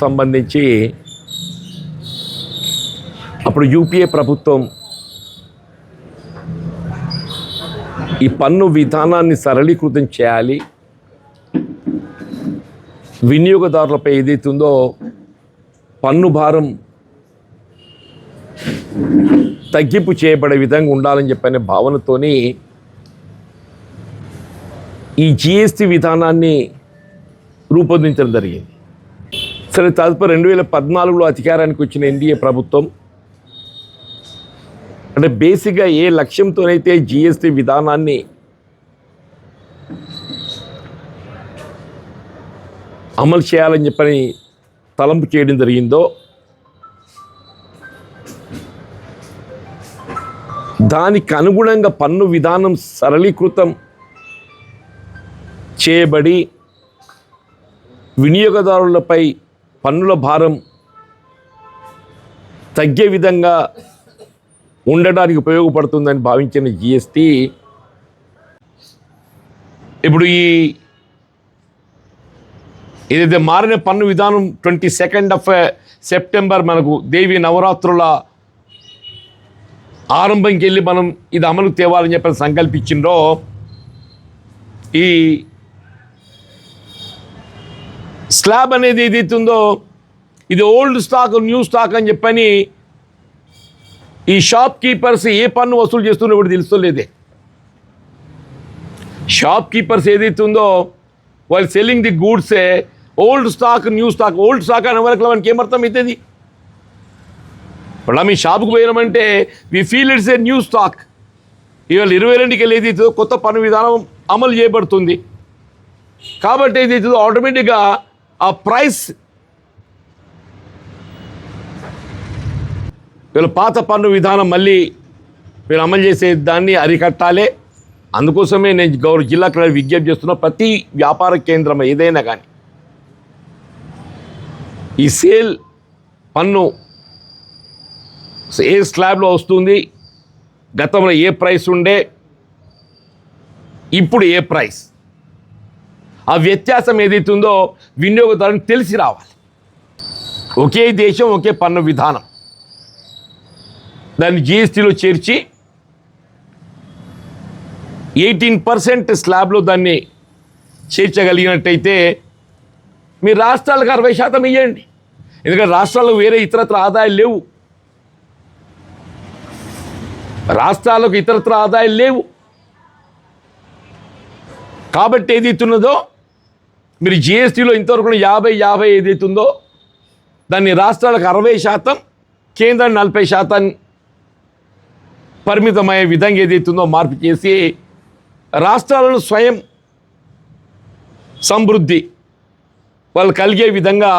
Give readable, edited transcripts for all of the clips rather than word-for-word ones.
సంబంధించి అప్పుడు యూపీఏ ప్రభుత్వం ఈ పన్ను విధానాన్ని సరళీకృతం చేయాలి, వినియోగదారులపై ఏదైతుందో పన్ను భారం తగ్గింపు చేయబడే విధంగా ఉండాలని చెప్పనే భావనతోని ఈ జిఎస్టీ విధానాన్ని రూపొందించడం జరిగింది. సరే, తదుపరి 2014లో అధికారానికి వచ్చిన ఎన్డీఏ ప్రభుత్వం అంటే బేసిక్గా ఏ లక్ష్యంతోనైతే జిఎస్టీ విధానాన్ని అమలు చేయాలని చెప్పని తలంపు చేయడం జరిగిందో దానికి అనుగుణంగా పన్ను విధానం సరళీకృతం చేయబడి వినియోగదారులపై పన్నుల భారం తగ్గే విధంగా ఉండడానికి ఉపయోగపడుతుందని భావించిన జిఎస్టీ ఇప్పుడు ఏదైతే మారిన పన్ను విధానం 22 సెప్టెంబర్ మనకు దేవి నవరాత్రుల ఆరంభంకి వెళ్ళి మనం ఇది అమలు తేవాలని చెప్పి సంకల్పించిండ్రో ఈ స్లాబ్ అనేది ఏదైతుందో ఇది ఓల్డ్ స్టాక్ న్యూ స్టాక్ అని చెప్పని ఈ షాప్ కీపర్స్ ఏ పన్ను వసూలు చేస్తున్నా ఇప్పుడు తెలుస్తలేదే. షాప్ కీపర్స్ ఏదైతుందో వాళ్ళు సెల్లింగ్ ది గూడ్సే old stock new stock. Old stock అనే వరకు మనకి ఏమర్థం అవుతుంది? ఇప్పుడు మీ షాపుకు పోయినామంటే we feel it's a new stock. ఇవాళ 22కి వెళ్ళి ఏదైతుందో కొత్త పన్ను విధానం అమలు చేయబడుతుంది కాబట్టి ఏదైతుందో ఆటోమేటిక్గా ఆ ప్రైస్ వీళ్ళు పాత పన్ను విధానం మళ్ళీ వీళ్ళు అమలు చేసే దాన్ని అరికట్టాలి. అందుకోసమే నేను జిల్లా కలెక్టర్ విజ్ఞప్తి చేస్తున్నా, ప్రతి వ్యాపార కేంద్రం ఏదైనా కానీ ఈ సేల్ పన్ను ఏ స్లాబ్లో వస్తుంది, గతంలో ఏ ప్రైస్ ఉండే, ఇప్పుడు ఏ ప్రైస్, ఆ వ్యత్యాసం ఏదైతుందో వినియోగదారునికి తెలిసి రావాలి. ఒకే దేశం ఒకే పన్ను విధానం దాన్ని జిఎస్టీలో చేర్చి 18% స్లాబ్లో దాన్ని చేర్చగలిగినట్టయితే మీ రాష్ట్రాలకు 60% ఇవ్వండి. ఎందుకంటే రాష్ట్రాలకు వేరే ఇతరత్ర ఆదాయాలు లేవు, రాష్ట్రాలకు ఇతరత్ర ఆదాయాలు లేవు కాబట్టి ఏదైతున్నదో మీరు జిఎస్టీలో ఇంతవరకు 50-50 ఏదైతుందో దాన్ని రాష్ట్రాలకు 60%, కేంద్రం 40% పరిమితమయ్యే విధంగా ఏదైతుందో మార్పు చేసి రాష్ట్రాలను స్వయం సమృద్ధి వాళ్ళు కలిగే విధంగా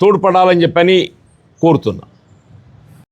తోడ్పడాలని చెప్పని కోరుతున్నా.